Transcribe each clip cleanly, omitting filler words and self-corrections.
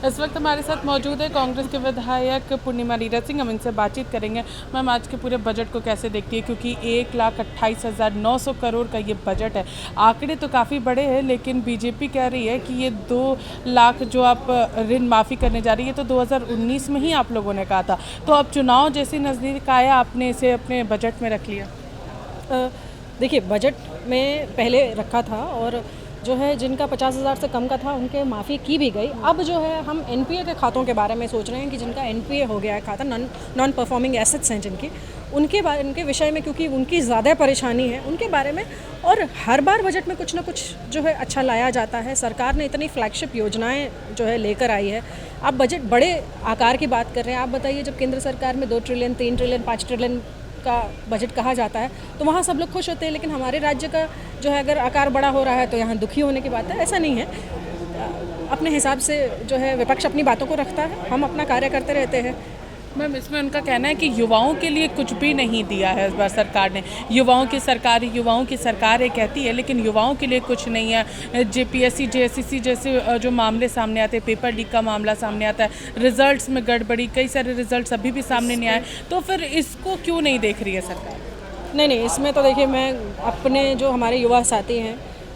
इस वक्त हमारे साथ मौजूद है कांग्रेस के विधायक पूर्णिमा नीरज सिंह। हम इनसे बातचीत करेंगे। मैम, आज के पूरे बजट को कैसे देखती है, क्योंकि 1,28,900 करोड़ का ये बजट है। आंकड़े तो काफ़ी बड़े हैं, लेकिन बीजेपी कह रही है कि ये 2 लाख जो आप ऋण माफ़ी करने जा रही है, तो 2019 में ही आप लोगों ने कहा था। तो अब चुनाव जैसे नज़दीक आया, आपने इसे अपने बजट में रख लिया। देखिए, बजट में पहले रखा था और जो है जिनका 50,000 से कम का था उनके माफ़ी की भी गई। अब जो है हम एनपीए के खातों के बारे में सोच रहे हैं कि जिनका एनपीए हो गया है खाता, नॉन परफॉर्मिंग एसेट्स हैं जिनकी, उनके विषय में, क्योंकि उनकी ज़्यादा परेशानी है उनके बारे में। और हर बार बजट में कुछ ना कुछ जो है अच्छा लाया जाता है। सरकार ने इतनी फ्लैगशिप योजनाएं जो है लेकर आई है। आप बजट बड़े आकार की बात कर रहे हैं। आप बताइए, जब केंद्र सरकार में 2 ट्रिलियन, 3 ट्रिलियन, 5 ट्रिलियन का बजट कहा जाता है तो वहाँ सब लोग खुश होते हैं, लेकिन हमारे राज्य का जो है अगर आकार बड़ा हो रहा है तो यहाँ दुखी होने की बात है। ऐसा नहीं है। अपने हिसाब से जो है विपक्ष अपनी बातों को रखता है, हम अपना कार्य करते रहते हैं। मैम, इसमें उनका कहना है कि युवाओं के लिए कुछ भी नहीं दिया है इस बार सरकार ने। युवाओं की सरकार है कहती है, लेकिन युवाओं के लिए कुछ नहीं है। जेपीएससी, जेएसएससी जैसे जो मामले सामने आते हैं, पेपर लीक का मामला सामने आता है, रिजल्ट्स में गड़बड़ी, कई सारे रिजल्ट्स अभी भी सामने नहीं आए। तो फिर इसको क्यों नहीं देख रही है सरकार? नहीं, इसमें तो देखिए, मैं अपने जो हमारे युवा साथी हैं,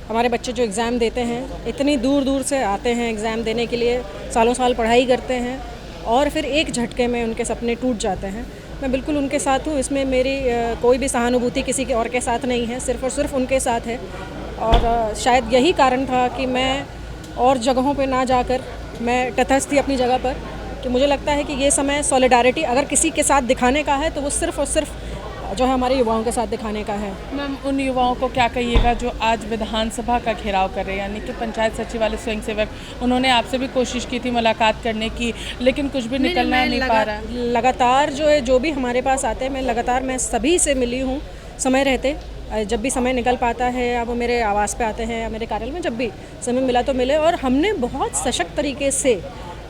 हमारे बच्चे जो एग्ज़ाम देते हैं, इतनी दूर दूर से आते हैं एग्ज़ाम देने के लिए, सालों साल पढ़ाई करते हैं और फिर एक झटके में उनके सपने टूट जाते हैं। मैं बिल्कुल उनके साथ हूँ। इसमें मेरी कोई भी सहानुभूति किसी के और के साथ नहीं है, सिर्फ़ और सिर्फ उनके साथ है। और शायद यही कारण था कि मैं और जगहों पे ना जाकर मैं तटस्थ थी अपनी जगह पर, कि मुझे लगता है कि ये समय सॉलिडारिटी अगर किसी के साथ दिखाने का है तो वो सिर्फ़ और सिर्फ जो है हमारे युवाओं के साथ दिखाने का है। मैम, उन युवाओं को क्या कहिएगा जो आज विधानसभा का घेराव कर रहे हैं, यानी कि पंचायत सचिवालय स्वयंसेवक, उन्होंने आपसे भी कोशिश की थी मुलाकात करने की, लेकिन कुछ भी निकलना नहीं पा रहा है। लगातार जो है, जो भी हमारे पास आते हैं, मैं सभी से मिली हूँ समय रहते। जब भी समय निकल पाता है, अब मेरे आवास पे आते हैं या मेरे कार्यालय में, जब भी समय मिला तो मिले। और हमने बहुत सशक्त तरीके से,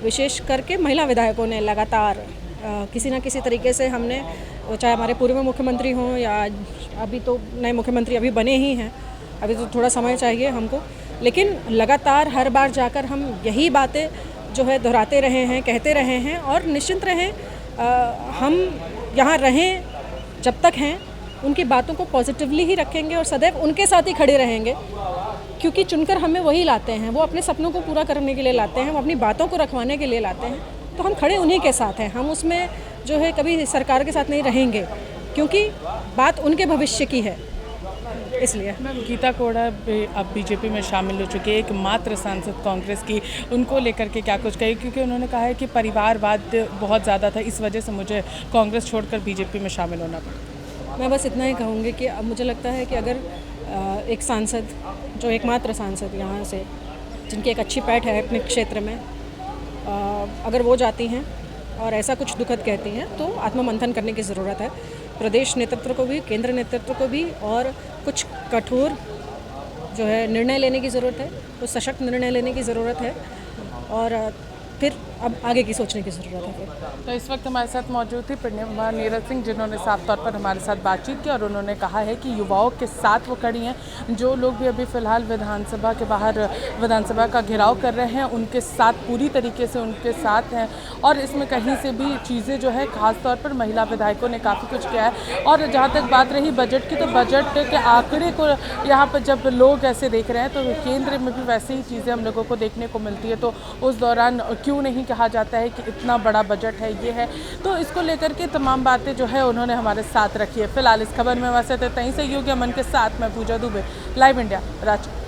विशेष करके महिला विधायकों ने लगातार किसी न किसी तरीके से हमने, चाहे हमारे पूर्व मुख्यमंत्री हों या अभी तो नए मुख्यमंत्री अभी बने ही हैं, अभी तो थोड़ा समय चाहिए हमको, लेकिन लगातार हर बार जाकर हम यही बातें जो है दोहराते रहे हैं, कहते रहे हैं। और निश्चिंत रहें, हम यहाँ रहें जब तक हैं, उनकी बातों को पॉजिटिवली ही रखेंगे और सदैव उनके साथ ही खड़े रहेंगे, क्योंकि चुनकर हमें वही लाते हैं। वो अपने सपनों को पूरा करने के लिए लाते हैं, वो अपनी बातों को रखवाने के लिए लाते हैं, तो हम खड़े उन्हीं के साथ हैं। हम उसमें जो है कभी सरकार के साथ नहीं रहेंगे, क्योंकि बात उनके भविष्य की है, इसलिए। मैम, गीता कोड़ा अब बीजेपी में शामिल हो चुकी है, एकमात्र सांसद कांग्रेस की। उनको लेकर के क्या कुछ कही, क्योंकि उन्होंने कहा है कि परिवारवाद बहुत ज़्यादा था, इस वजह से मुझे कांग्रेस छोड़कर बीजेपी में शामिल होना पड़ा। मैं बस इतना ही कहूँगी कि अब मुझे लगता है कि अगर एक सांसद, जो एकमात्र सांसद यहाँ से, जिनकी एक अच्छी पैठ है अपने क्षेत्र में, अगर वो जाती हैं और ऐसा कुछ दुखद कहती हैं, तो आत्ममंथन करने की ज़रूरत है। प्रदेश नेतृत्व को भी, केंद्र नेतृत्व को भी, और कुछ कठोर जो है निर्णय लेने की ज़रूरत है, कुछ सशक्त निर्णय लेने की ज़रूरत है, और फिर अब आगे की सोचने की ज़रूरत है। तो इस वक्त हमारे साथ मौजूद थी पूर्णिमा नीरज सिंह, जिन्होंने साफ तौर पर हमारे साथ बातचीत की और उन्होंने कहा है कि युवाओं के साथ वो खड़ी हैं। जो लोग भी अभी फ़िलहाल विधानसभा के बाहर विधानसभा का घेराव कर रहे हैं, उनके साथ पूरी तरीके से उनके साथ हैं। और इसमें कहीं से भी चीज़ें जो है, ख़ास तौर पर महिला विधायकों ने काफ़ी कुछ किया है। और जहाँ तक बात रही बजट की, तो बजट के आंकड़े को यहाँ पर जब लोग ऐसे देख रहे हैं, तो केंद्र में भी वैसे ही चीज़ें हम लोगों को देखने को मिलती है। तो उस दौरान क्यों नहीं कहा जाता है कि इतना बड़ा बजट है, ये है। तो इसको लेकर के तमाम बातें जो है उन्होंने हमारे साथ रखी है। फिलहाल इस खबर में वैसे तो तहीं से योगी अमन के साथ मैं पूजा दुबे, लाइव इंडिया, रांची।